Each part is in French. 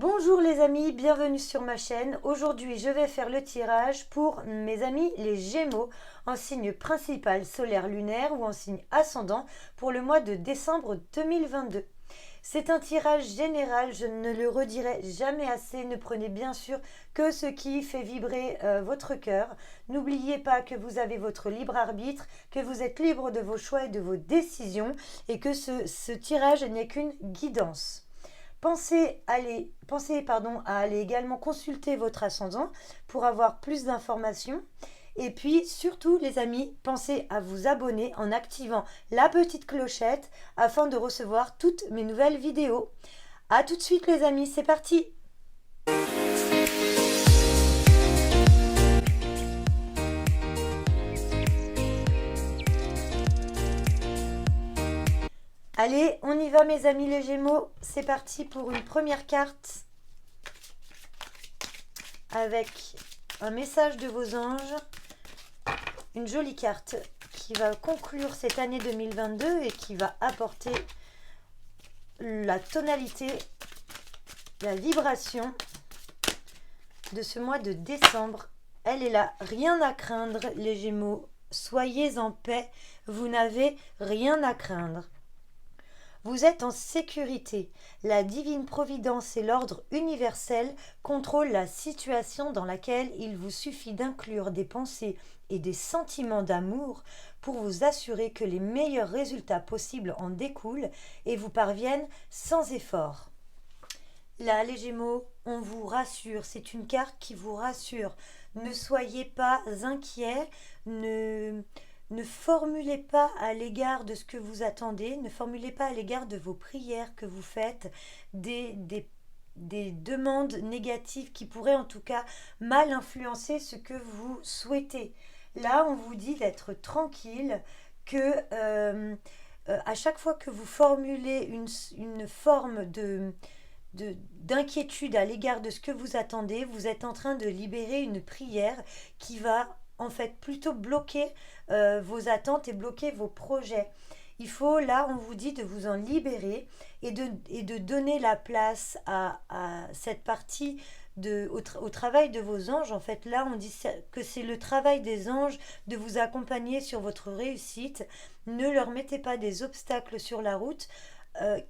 Bonjour les amis, bienvenue sur ma chaîne. Aujourd'hui, je vais faire le tirage pour mes amis les Gémeaux en signe principal solaire lunaire ou en signe ascendant pour le mois de décembre 2022. C'est un tirage général, je ne le redirai jamais assez. Ne prenez bien sûr que ce qui fait vibrer votre cœur. N'oubliez pas que vous avez votre libre arbitre, que vous êtes libre de vos choix et de vos décisions et que ce tirage n'est qu'une guidance. Pensez à aller également consulter votre ascendant pour avoir plus d'informations. Et puis surtout les amis, pensez à vous abonner en activant la petite clochette afin de recevoir toutes mes nouvelles vidéos. A tout de suite les amis, c'est parti! Allez, on y va mes amis les Gémeaux, c'est parti pour une première carte avec un message de vos anges, une jolie carte qui va conclure cette année 2022 et qui va apporter la tonalité, la vibration de ce mois de décembre. Elle est là, rien à craindre les Gémeaux, soyez en paix, vous n'avez rien à craindre. Vous êtes en sécurité. La divine providence et l'ordre universel contrôlent la situation dans laquelle il vous suffit d'inclure des pensées et des sentiments d'amour pour vous assurer que les meilleurs résultats possibles en découlent et vous parviennent sans effort. Là, les Gémeaux, on vous rassure. C'est une carte qui vous rassure. Ne soyez pas inquiets, ne formulez pas à l'égard de ce que vous attendez, ne formulez pas à l'égard de vos prières que vous faites des demandes négatives qui pourraient en tout cas mal influencer ce que vous souhaitez. Là, on vous dit d'être tranquille, que à chaque fois que vous formulez une forme d'inquiétude à l'égard de ce que vous attendez, vous êtes en train de libérer une prière qui va en fait plutôt bloquer vos attentes et bloquer vos projets. Il faut, là, on vous dit de vous en libérer et de donner la place à cette partie au travail de vos anges. En fait, là, on dit que c'est le travail des anges de vous accompagner sur votre réussite. Ne leur mettez pas des obstacles sur la route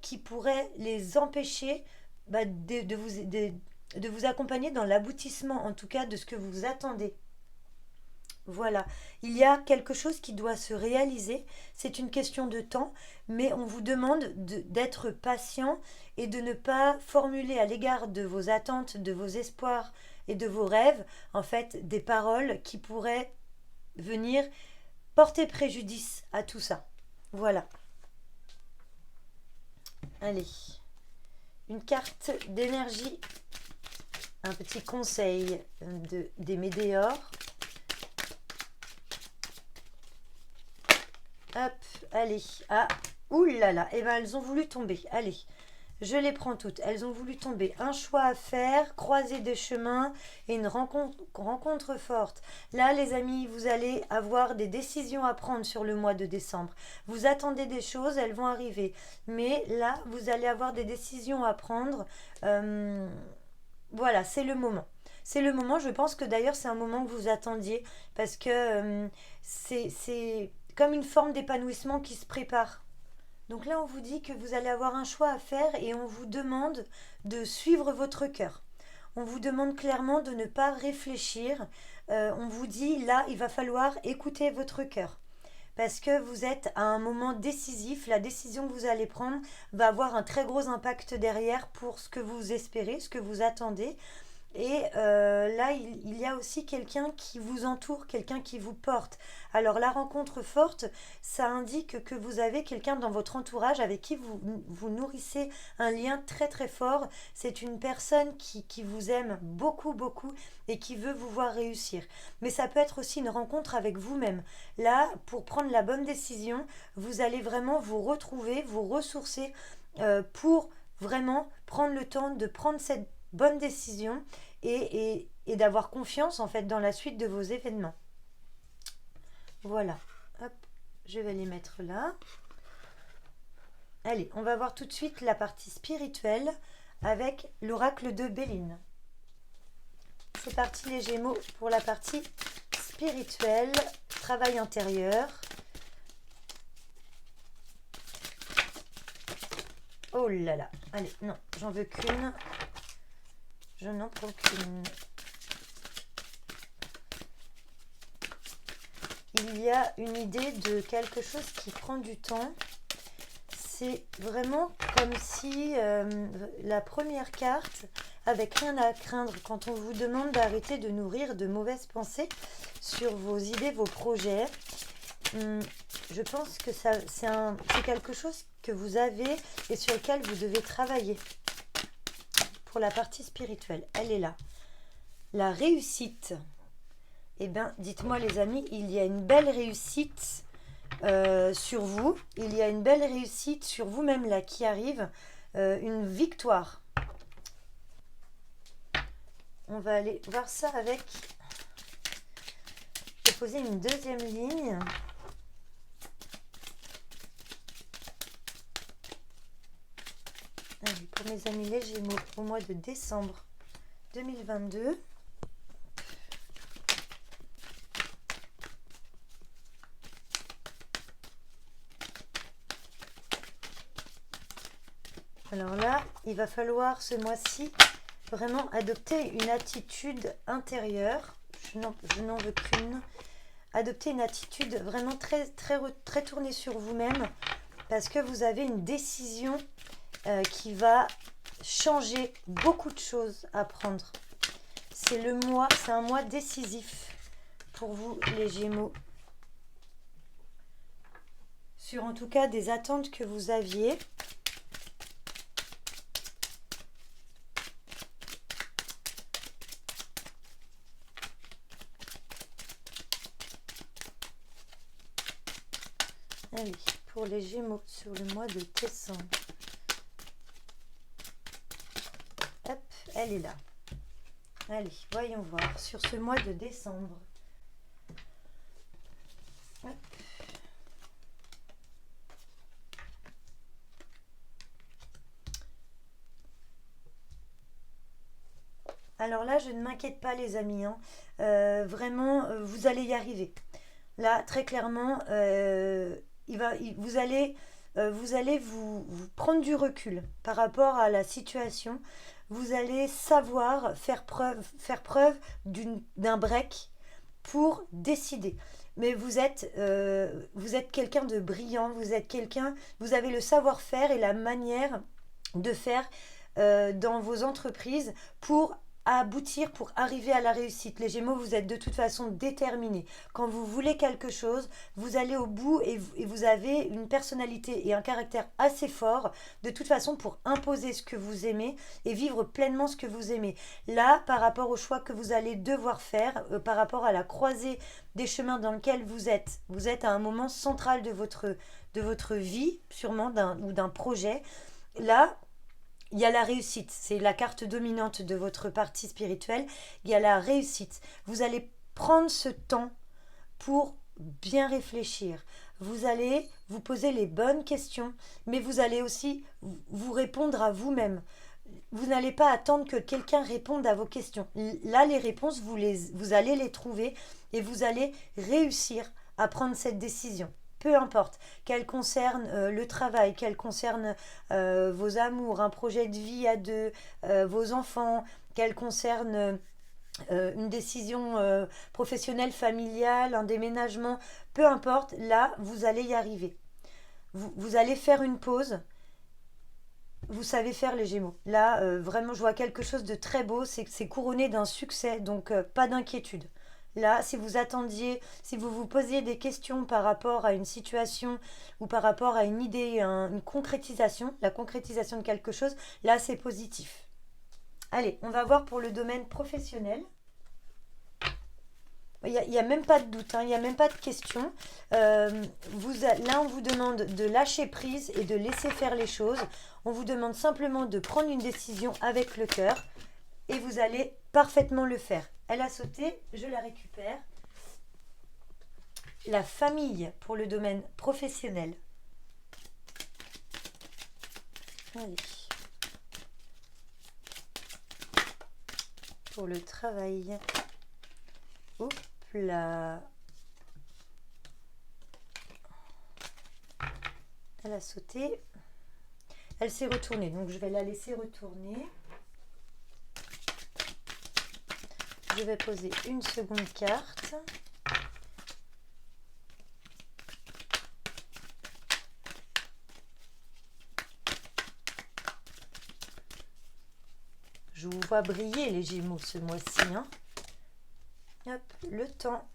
qui pourraient les empêcher de vous accompagner dans l'aboutissement, en tout cas, de ce que vous attendez. Voilà, il y a quelque chose qui doit se réaliser, c'est une question de temps, mais on vous demande d'être patient et de ne pas formuler à l'égard de vos attentes, de vos espoirs et de vos rêves, en fait, des paroles qui pourraient venir porter préjudice à tout ça. Voilà. Allez, une carte d'énergie, un petit conseil des météores. Hop, allez. Ah, oulala. Eh bien, elles ont voulu tomber. Allez, je les prends toutes. Elles ont voulu tomber. Un choix à faire, croiser des chemins et une rencontre forte. Là, les amis, vous allez avoir des décisions à prendre sur le mois de décembre. Vous attendez des choses, elles vont arriver. Mais là, vous allez avoir des décisions à prendre. Voilà, c'est le moment. C'est le moment, je pense que d'ailleurs c'est un moment que vous attendiez parce que c'est comme une forme d'épanouissement qui se prépare. Donc là, on vous dit que vous allez avoir un choix à faire et on vous demande de suivre votre cœur. On vous demande clairement de ne pas réfléchir. On vous dit là, il va falloir écouter votre cœur. Parce que vous êtes à un moment décisif, la décision que vous allez prendre va avoir un très gros impact derrière pour ce que vous espérez, ce que vous attendez. Et là, il y a aussi quelqu'un qui vous entoure, quelqu'un qui vous porte. Alors la rencontre forte, ça indique que vous avez quelqu'un dans votre entourage avec qui vous nourrissez un lien très très fort. C'est une personne qui vous aime beaucoup beaucoup et qui veut vous voir réussir. Mais ça peut être aussi une rencontre avec vous-même. Là, pour prendre la bonne décision, vous allez vraiment vous retrouver, vous ressourcer pour vraiment prendre le temps de prendre cette bonne décision et d'avoir confiance en fait dans la suite de vos événements. Voilà, hop, je vais les mettre là. Allez, on va voir tout de suite la partie spirituelle avec l'oracle de Béline. C'est parti les Gémeaux pour la partie spirituelle, travail intérieur. Oh là là, allez, non, j'en veux qu'une. Je n'en prends qu'une. Il y a une idée de quelque chose qui prend du temps. C'est vraiment comme si la première carte, avec rien à craindre, quand on vous demande d'arrêter de nourrir de mauvaises pensées sur vos idées, vos projets, je pense que c'est quelque chose que vous avez et sur lequel vous devez travailler. Pour la partie spirituelle, elle est là. La réussite. Eh bien, dites-moi les amis, il y a une belle réussite sur vous. Il y a une belle réussite sur vous-même là qui arrive. Une victoire. On va aller voir ça avec... Je vais poser une deuxième ligne. Allez, pour mes amis les Gémeaux, au mois de décembre 2022. Alors là, il va falloir ce mois-ci vraiment adopter une attitude intérieure. Je n'en veux qu'une. Adopter une attitude vraiment très tournée sur vous-même parce que vous avez une décision qui va changer beaucoup de choses à prendre. C'est un mois décisif pour vous les Gémeaux. Sur en tout cas des attentes que vous aviez. Allez, pour les Gémeaux sur le mois de décembre. Hop, elle est là. Allez, voyons voir sur ce mois de décembre. Hop. Alors là, je ne m'inquiète pas les amis. Vraiment, vous allez y arriver. Là, très clairement, vous allez vous prendre du recul par rapport à la situation. Vous allez savoir faire preuve d'un break pour décider. Mais vous êtes quelqu'un de brillant, vous avez le savoir-faire et la manière de faire dans vos entreprises pour aboutir, pour arriver à la réussite. Les Gémeaux, vous êtes de toute façon déterminés. Quand vous voulez quelque chose, vous allez au bout et vous avez une personnalité et un caractère assez fort de toute façon pour imposer ce que vous aimez et vivre pleinement ce que vous aimez. Là, par rapport au choix que vous allez devoir faire, par rapport à la croisée des chemins dans lequel vous êtes à un moment central de votre vie, sûrement d'un projet. Là, il y a la réussite, c'est la carte dominante de votre partie spirituelle. Il y a la réussite. Vous allez prendre ce temps pour bien réfléchir. Vous allez vous poser les bonnes questions, mais vous allez aussi vous répondre à vous-même. Vous n'allez pas attendre que quelqu'un réponde à vos questions. Là, les réponses, vous allez les trouver et vous allez réussir à prendre cette décision. Peu importe, qu'elle concerne le travail, qu'elle concerne vos amours, un projet de vie à deux, vos enfants, qu'elle concerne une décision professionnelle, familiale, un déménagement, peu importe, là, vous allez y arriver. Vous allez faire une pause. Vous savez faire les Gémeaux. Là, vraiment, je vois quelque chose de très beau. C'est couronné d'un succès, donc pas d'inquiétude. Là, si vous vous posiez des questions par rapport à une situation ou par rapport à une idée, une concrétisation, la concrétisation de quelque chose, là, c'est positif. Allez, on va voir pour le domaine professionnel. Il n'y a même pas de doute, il n'y a même pas de question. Là, on vous demande de lâcher prise et de laisser faire les choses. On vous demande simplement de prendre une décision avec le cœur et vous allez parfaitement le faire. Elle a sauté, je la récupère. La famille pour le domaine professionnel. Allez. pour le travail. Hop là. Elle a sauté. Elle s'est retournée, donc je vais la laisser retourner. Je vais poser une seconde carte. Je vous vois briller les Gémeaux ce mois-ci. Hein. Hop, le temps.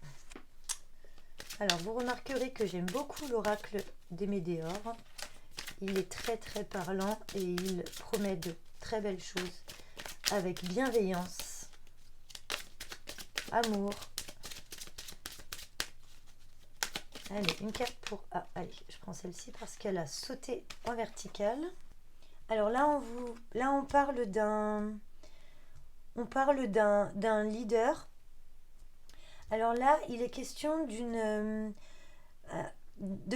Alors, vous remarquerez que j'aime beaucoup l'oracle des Médéors. Il est très très parlant et il promet de très belles choses avec bienveillance, amour. Allez, une carte pour... Ah, allez, je prends celle-ci parce qu'elle a sauté en vertical. Alors là, on parle d'un leader. Alors là, il est question de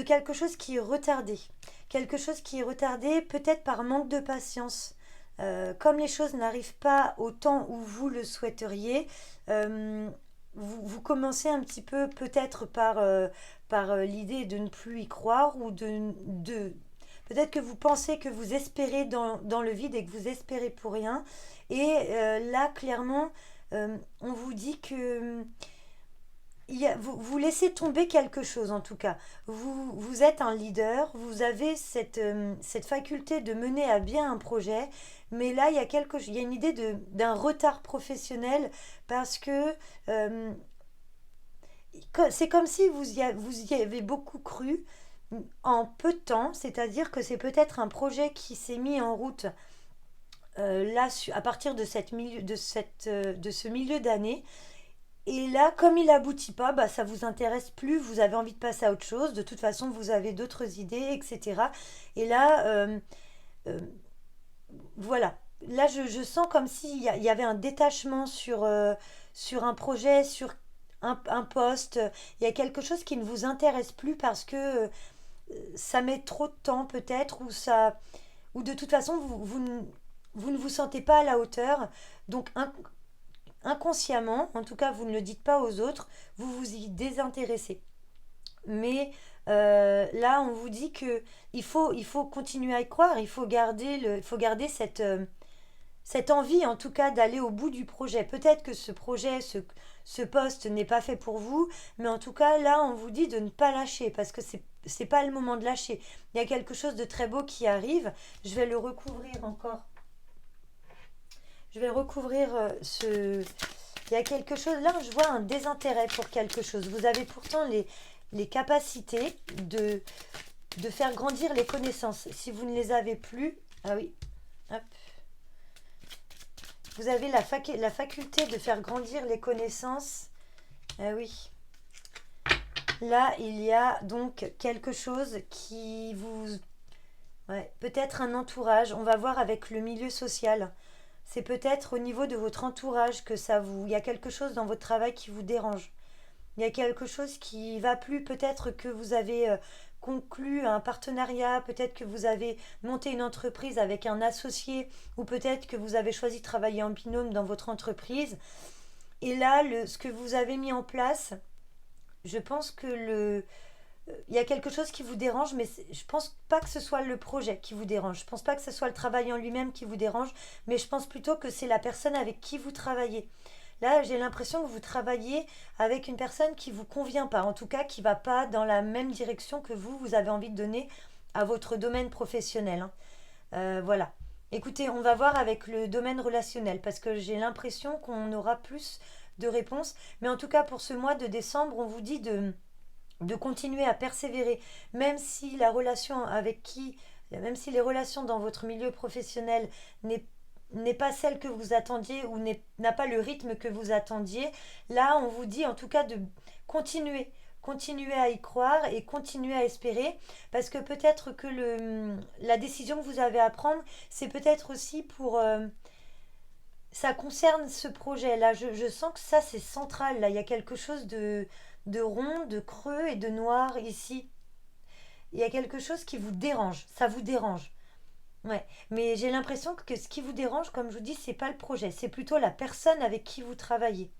quelque chose qui est retardé. Quelque chose qui est retardé peut-être par manque de patience. Comme les choses n'arrivent pas au temps où vous le souhaiteriez, vous commencez un petit peu peut-être par l'idée de ne plus y croire ou peut-être que vous pensez que vous espérez dans le vide et que vous espérez pour rien. Et là, clairement, on vous dit que vous laissez tomber quelque chose en tout cas. Vous êtes un leader, vous avez cette faculté de mener à bien un projet, mais là il y a une idée d'un retard professionnel parce que c'est comme si vous y avez beaucoup cru en peu de temps, c'est-à-dire que c'est peut-être un projet qui s'est mis en route là à partir de ce milieu d'année. Et là, comme il n'aboutit pas, bah, ça vous intéresse plus, vous avez envie de passer à autre chose. De toute façon, vous avez d'autres idées, etc. Et là, euh, voilà. Là, je sens comme s'il y avait un détachement sur un projet, sur un poste. Il y a quelque chose qui ne vous intéresse plus parce que ça met trop de temps peut-être, ou de toute façon, vous ne vous sentez pas à la hauteur. Donc, inconsciemment, en tout cas vous ne le dites pas aux autres, vous vous y désintéressez. Mais là, on vous dit que il faut continuer à y croire, il faut garder cette envie, en tout cas, d'aller au bout du projet. Peut-être que ce projet, ce poste n'est pas fait pour vous, mais en tout cas, là, on vous dit de ne pas lâcher, parce que c'est pas le moment de lâcher. Il y a quelque chose de très beau qui arrive. Je vais le recouvrir encore. Je vais recouvrir Il y a quelque chose, là je vois un désintérêt pour quelque chose. Vous avez pourtant les capacités de faire grandir les connaissances. Si vous ne les avez plus, ah oui, hop. Vous avez la faculté de faire grandir les connaissances. Ah oui. Là, il y a donc quelque chose qui vous... Ouais, peut-être un entourage. On va voir avec le milieu social. C'est peut-être au niveau de votre entourage que il y a quelque chose dans votre travail qui vous dérange. Il y a quelque chose qui va plus. Peut-être que vous avez conclu un partenariat, peut-être que vous avez monté une entreprise avec un associé, ou peut-être que vous avez choisi de travailler en binôme dans votre entreprise. Et là, ce que vous avez mis en place, je pense que il y a quelque chose qui vous dérange, mais je pense pas que ce soit le projet qui vous dérange. Je pense pas que ce soit le travail en lui-même qui vous dérange, mais je pense plutôt que c'est la personne avec qui vous travaillez. Là, j'ai l'impression que vous travaillez avec une personne qui vous convient pas, en tout cas qui va pas dans la même direction que vous avez envie de donner à votre domaine professionnel. Hein. Voilà. Écoutez, on va voir avec le domaine relationnel parce que j'ai l'impression qu'on aura plus de réponses. Mais en tout cas, pour ce mois de décembre, on vous dit de continuer à persévérer, même si même si les relations dans votre milieu professionnel n'est pas celle que vous attendiez ou n'a pas le rythme que vous attendiez, là on vous dit en tout cas de continuer à y croire et continuer à espérer, parce que peut-être que la décision que vous avez à prendre, c'est peut-être aussi ça concerne ce projet là. Je sens que ça c'est central, là il y a quelque chose de rond, de creux et de noir ici. Il y a quelque chose qui vous dérange, ça vous dérange. Ouais, mais j'ai l'impression que ce qui vous dérange, comme je vous dis, c'est pas le projet, c'est plutôt la personne avec qui vous travaillez.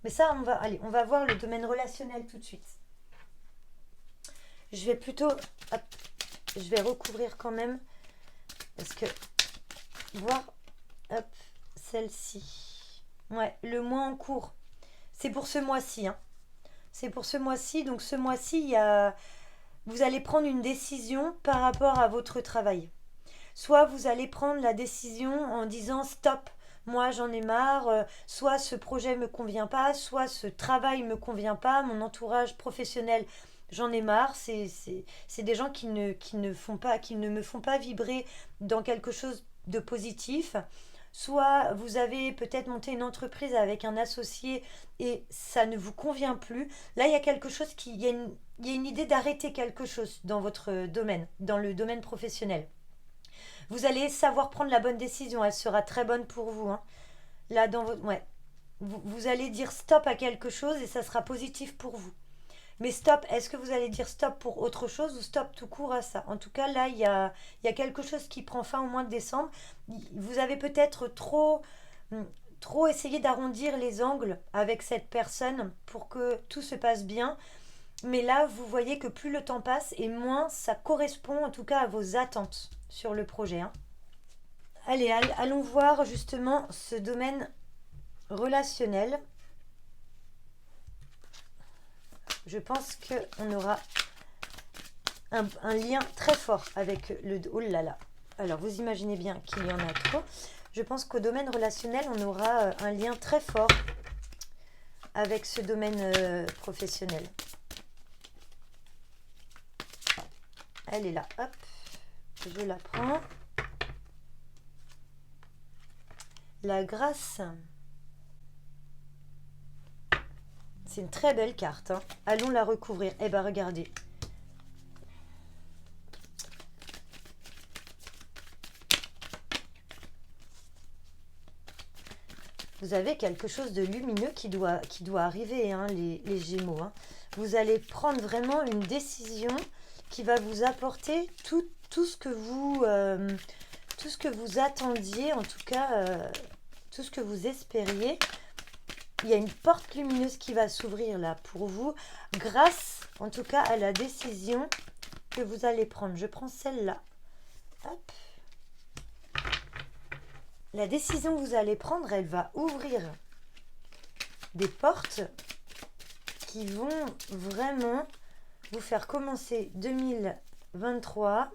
Mais ça, on va voir le domaine relationnel tout de suite. Je vais plutôt, hop, je vais recouvrir quand même, parce que voir, hop, celle-ci. Ouais, le mois en cours. C'est pour ce mois-ci, hein. C'est pour ce mois-ci. Donc ce mois-ci, vous allez prendre une décision par rapport à votre travail. Soit vous allez prendre la décision en disant stop, moi j'en ai marre, soit ce projet me convient pas, soit ce travail me convient pas, mon entourage professionnel, j'en ai marre. C'est des gens qui ne font pas, qui ne me font pas vibrer dans quelque chose de positif. Soit vous avez peut-être monté une entreprise avec un associé et ça ne vous convient plus. Là, il y a quelque chose il y a une idée d'arrêter quelque chose dans votre domaine, dans le domaine professionnel. Vous allez savoir prendre la bonne décision. Elle sera très bonne pour vous, hein. Là, dans votre. Ouais. Vous allez dire stop à quelque chose et ça sera positif pour vous. Mais stop, est-ce que vous allez dire stop pour autre chose ou stop tout court à ça? En tout cas, là, il y a quelque chose qui prend fin au mois de décembre. Vous avez peut-être trop essayé d'arrondir les angles avec cette personne pour que tout se passe bien. Mais là, vous voyez que plus le temps passe et moins ça correspond en tout cas à vos attentes sur le projet, hein. Allez, allons voir justement ce domaine relationnel. Je pense qu'on aura un lien très fort avec le... Oh là là. Alors, vous imaginez bien qu'il y en a trop. Je pense qu'au domaine relationnel, on aura un lien très fort avec ce domaine professionnel. Elle est là. Hop. Je la prends. La grâce. C'est une très belle carte, hein. Allons la recouvrir. Eh bien, regardez. Vous avez quelque chose de lumineux qui doit arriver, hein, les Gémeaux, hein. Vous allez prendre vraiment une décision qui va vous apporter tout ce que tout ce que vous attendiez, en tout cas, tout ce que vous espériez. Il y a une porte lumineuse qui va s'ouvrir là pour vous, grâce en tout cas à la décision que vous allez prendre. Je prends celle-là. Hop. La décision que vous allez prendre, elle va ouvrir des portes qui vont vraiment vous faire commencer 2023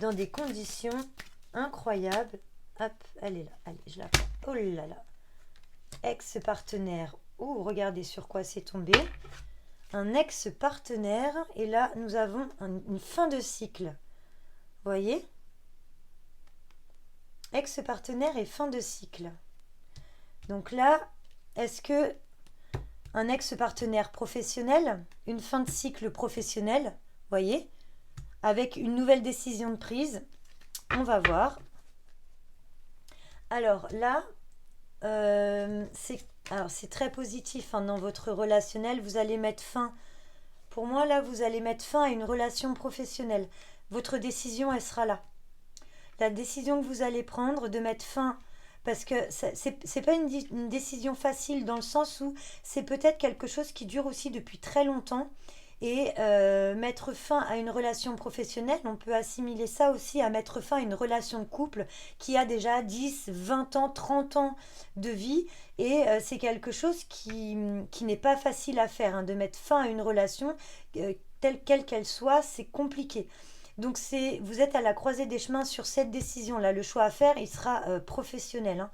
dans des conditions incroyables. Hop, elle est là. Allez, je la prends. Oh là là. Ex-partenaire. Oh, regardez sur quoi c'est tombé. Un ex-partenaire. Et là, nous avons une fin de cycle. Vous voyez ? Ex-partenaire et fin de cycle. Donc là, est-ce que un ex-partenaire professionnel, une fin de cycle professionnel, voyez, avec une nouvelle décision de prise, on va voir. Alors là, c'est très positif, hein, dans votre relationnel. Vous allez mettre fin. Pour moi, là, vous allez mettre fin à une relation professionnelle. Votre décision, elle sera là. La décision que vous allez prendre de mettre fin, parce que c'est pas une décision facile dans le sens où c'est peut-être quelque chose qui dure aussi depuis très longtemps. Et mettre fin à une relation professionnelle, on peut assimiler ça aussi à mettre fin à une relation de couple qui a déjà 10, 20 ans, 30 ans de vie. Et c'est quelque chose qui n'est pas facile à faire, hein, de mettre fin à une relation, telle qu'elle soit, c'est compliqué. Donc vous êtes à la croisée des chemins sur cette décision-là. Le choix à faire, il sera professionnel, hein.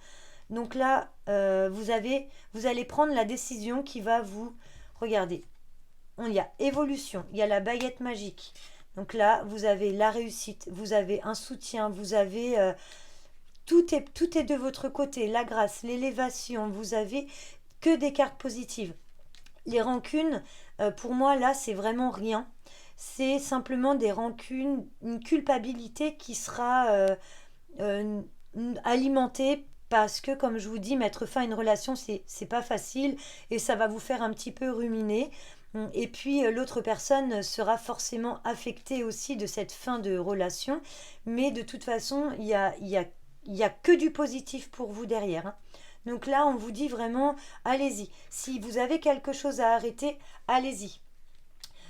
Donc là, vous allez prendre la décision qui va vous... Regardez. Il y a évolution, il y a la baguette magique. Donc là, vous avez la réussite, vous avez un soutien, vous avez... tout est de votre côté. La grâce, l'élévation, vous avez que des cartes positives. Les rancunes, pour moi, là, c'est vraiment rien. C'est simplement des rancunes, une culpabilité qui sera alimentée parce que, comme je vous dis, mettre fin à une relation, c'est pas facile et ça va vous faire un petit peu ruminer. Et puis l'autre personne sera forcément affectée aussi de cette fin de relation. Mais de toute façon, il y a que du positif pour vous derrière, hein. Donc là, on vous dit vraiment, allez-y. Si vous avez quelque chose à arrêter, allez-y.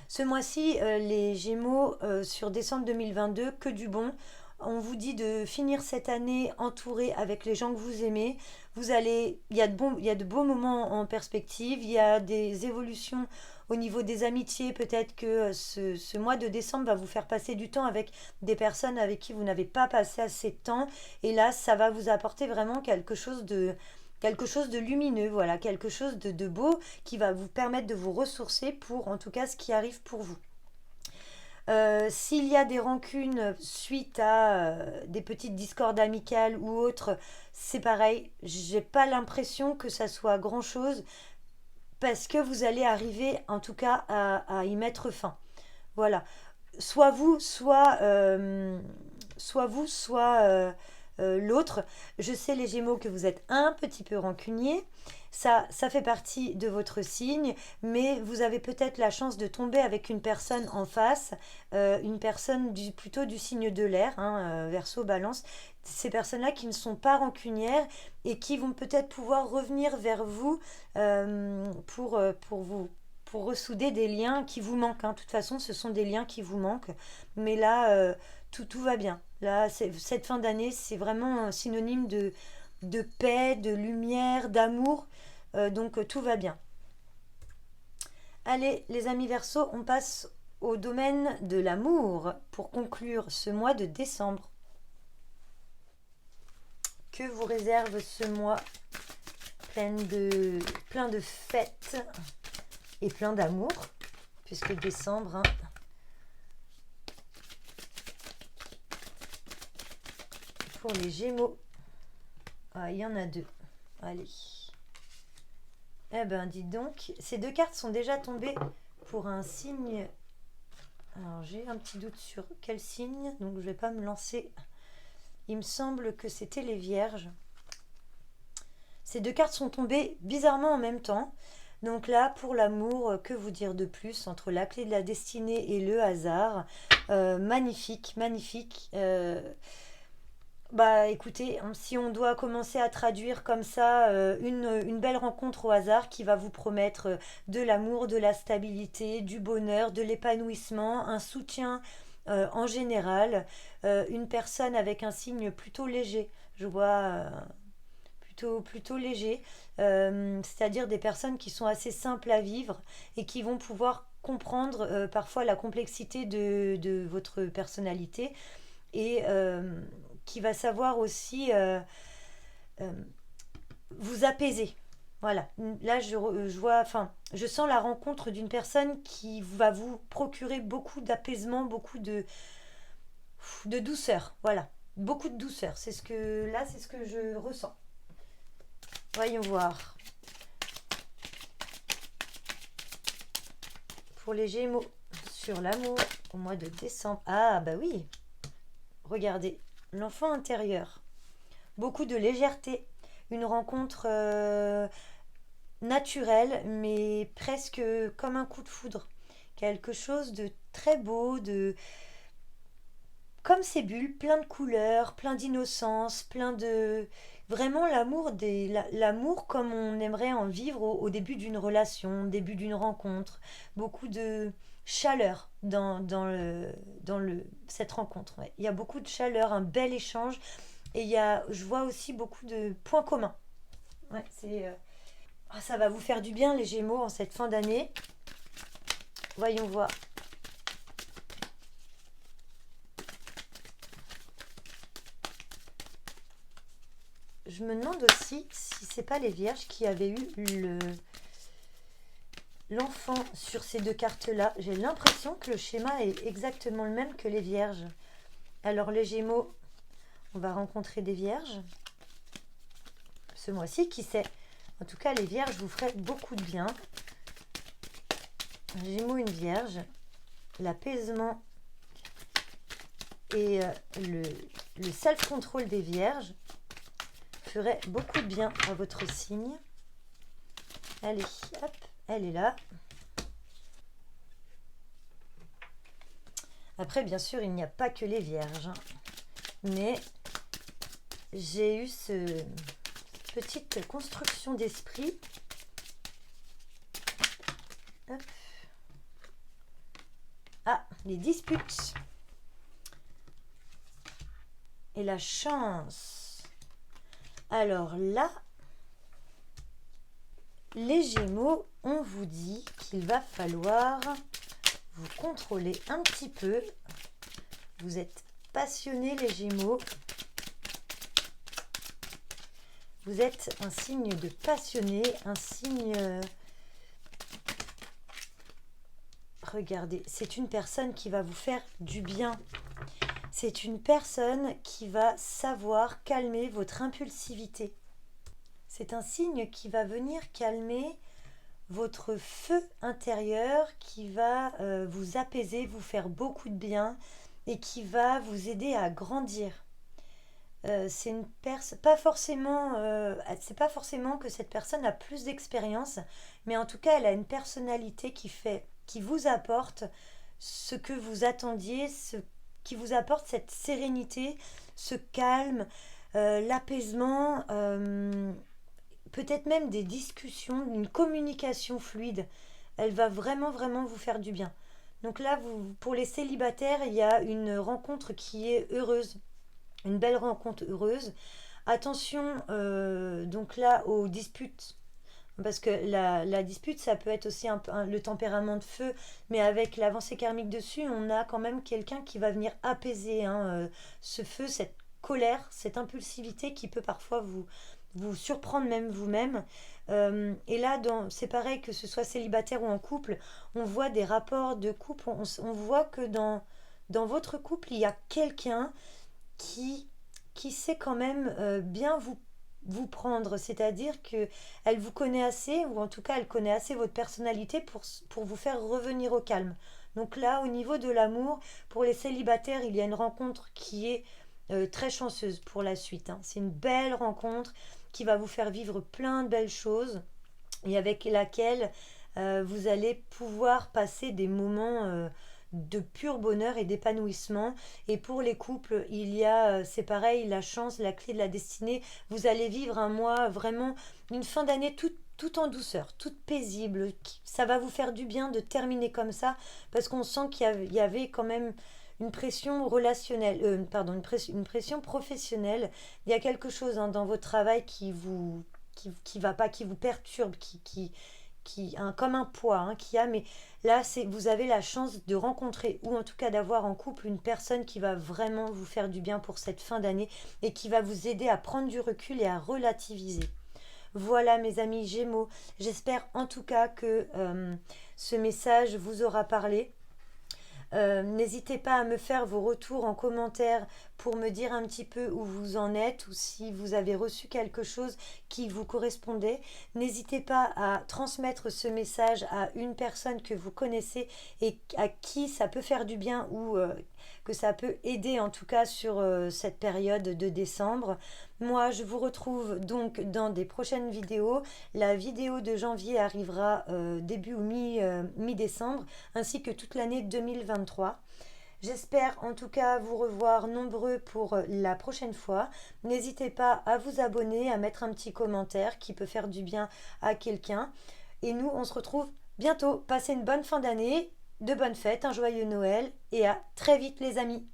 Ce mois-ci, les Gémeaux, sur décembre 2022, que du bon. On vous dit de finir cette année entouré avec les gens que vous aimez. Il y a de beaux moments en perspective. Il y a des évolutions au niveau des amitiés. Peut-être que ce mois de décembre va vous faire passer du temps avec des personnes avec qui vous n'avez pas passé assez de temps. Et là, ça va vous apporter vraiment quelque chose de lumineux, voilà, quelque chose de beau qui va vous permettre de vous ressourcer pour, en tout cas, ce qui arrive pour vous. S'il y a des rancunes suite à des petites discordes amicales ou autres, c'est pareil. J'ai pas l'impression que ça soit grand chose parce que vous allez arriver en tout cas à y mettre fin. Voilà. Soit vous, soit l'autre. Je sais les Gémeaux que vous êtes un petit peu rancunier. Ça fait partie de votre signe, mais vous avez peut-être la chance de tomber avec une personne en face, une personne plutôt du signe de l'air, hein, Verseau, Balance. Ces personnes-là qui ne sont pas rancunières et qui vont peut-être pouvoir revenir vers vous pour ressouder des liens qui vous manquent, hein. De toute façon, ce sont des liens qui vous manquent. Mais là, tout va bien. Là, cette fin d'année, c'est vraiment un synonyme de paix, de lumière, d'amour. Donc, tout va bien. Allez, les amis Verseaux, on passe au domaine de l'amour pour conclure ce mois de décembre. Que vous réserve ce mois plein de fêtes et plein d'amour, puisque décembre, hein. Pour les Gémeaux, il y en a deux. Allez. Eh ben, dis donc, ces deux cartes sont déjà tombées pour un signe. Alors, j'ai un petit doute sur quel signe, donc je ne vais pas me lancer. Il me semble que c'était les Vierges. Ces deux cartes sont tombées bizarrement en même temps. Donc là, pour l'amour, que vous dire de plus entre la clé de la destinée et le hasard? Magnifique, magnifique. Bah écoutez, si on doit commencer à traduire comme ça une belle rencontre au hasard qui va vous promettre de l'amour, de la stabilité, du bonheur, de l'épanouissement, un soutien en général, une personne avec un signe plutôt léger, je vois plutôt léger, c'est-à-dire des personnes qui sont assez simples à vivre et qui vont pouvoir comprendre parfois la complexité de votre personnalité et qui va savoir aussi vous apaiser. Voilà, là je vois, enfin, je sens la rencontre d'une personne qui va vous procurer beaucoup d'apaisement, beaucoup de douceur. Voilà, beaucoup de douceur. C'est ce que je ressens. Voyons voir. Pour les Gémeaux, sur l'amour, au mois de décembre. Ah bah oui, regardez, l'enfant intérieur. Beaucoup de légèreté. Une rencontre naturelle, mais presque comme un coup de foudre. Quelque chose de très beau, comme ces bulles, plein de couleurs, plein d'innocence, plein de... Vraiment l'amour comme on aimerait en vivre au début d'une relation, au début d'une rencontre. Beaucoup de chaleur dans cette rencontre. Ouais. Il y a beaucoup de chaleur, un bel échange. Et je vois aussi beaucoup de points communs. Ouais, ça va vous faire du bien les Gémeaux en cette fin d'année. Voyons voir. Je me demande aussi si c'est pas les Vierges qui avaient eu l'enfant sur ces deux cartes-là. J'ai l'impression que le schéma est exactement le même que les Vierges. Alors les Gémeaux, on va rencontrer des Vierges ce mois-ci, qui sait. En tout cas, les Vierges vous feraient beaucoup de bien. Un Gémeaux, une Vierge, l'apaisement et le self-control des Vierges ferait beaucoup de bien à votre signe. Allez, hop, elle est là. Après, bien sûr, il n'y a pas que les vierges, hein. Mais j'ai eu cette petite construction d'esprit. Hop. Ah, les disputes. Et la chance. Alors là, les Gémeaux, on vous dit qu'il va falloir vous contrôler un petit peu. Vous êtes passionnés, les Gémeaux. Vous êtes un signe de passionné, un signe... Regardez, c'est une personne qui va vous faire du bien. C'est une personne qui va savoir calmer votre impulsivité. C'est un signe qui va venir calmer votre feu intérieur, qui va vous apaiser, vous faire beaucoup de bien et qui va vous aider à grandir. C'est une personne, pas forcément, c'est pas forcément que cette personne a plus d'expérience, mais en tout cas, elle a une personnalité qui vous apporte ce que vous attendiez, qui vous apporte cette sérénité, ce calme, l'apaisement, peut-être même des discussions, une communication fluide. Elle va vraiment, vraiment vous faire du bien. Donc là, pour les célibataires, il y a une rencontre qui est heureuse, une belle rencontre heureuse. Attention, donc là, aux disputes. Parce que la dispute, ça peut être aussi le tempérament de feu, mais avec l'avancée karmique dessus, on a quand même quelqu'un qui va venir apaiser, hein, ce feu, cette colère, cette impulsivité qui peut parfois vous surprendre même vous-même. Et là, c'est pareil que ce soit célibataire ou en couple, on voit des rapports de couple, on voit que dans votre couple, il y a quelqu'un qui sait quand même bien vous prendre, c'est-à-dire que elle vous connaît assez, ou en tout cas elle connaît assez votre personnalité pour vous faire revenir au calme. Donc là, au niveau de l'amour, pour les célibataires, il y a une rencontre qui est très chanceuse pour la suite, hein. C'est une belle rencontre qui va vous faire vivre plein de belles choses et avec laquelle vous allez pouvoir passer des moments de pur bonheur et d'épanouissement. Et pour les couples, il y a, c'est pareil, la chance, la clé de la destinée. Vous allez vivre un mois, vraiment, une fin d'année tout en douceur, toute paisible. Ça va vous faire du bien de terminer comme ça, parce qu'on sent qu'il y avait quand même une pression relationnelle, pardon, une pression professionnelle. Il y a quelque chose, hein, dans votre travail qui va pas, qui vous perturbe, comme un poids, hein, mais là, vous avez la chance de rencontrer, ou en tout cas d'avoir en couple, une personne qui va vraiment vous faire du bien pour cette fin d'année et qui va vous aider à prendre du recul et à relativiser. Voilà, mes amis Gémeaux, j'espère en tout cas que ce message vous aura parlé. N'hésitez pas à me faire vos retours en commentaire pour me dire un petit peu où vous en êtes ou si vous avez reçu quelque chose qui vous correspondait. N'hésitez pas à transmettre ce message à une personne que vous connaissez et à qui ça peut faire du bien ou que ça peut aider en tout cas sur cette période de décembre. Moi, je vous retrouve donc dans des prochaines vidéos. La vidéo de janvier arrivera début ou mi-décembre, ainsi que toute l'année 2023. J'espère en tout cas vous revoir nombreux pour la prochaine fois. N'hésitez pas à vous abonner, à mettre un petit commentaire qui peut faire du bien à quelqu'un. Et nous, on se retrouve bientôt. Passez une bonne fin d'année, de bonnes fêtes, un joyeux Noël et à très vite les amis.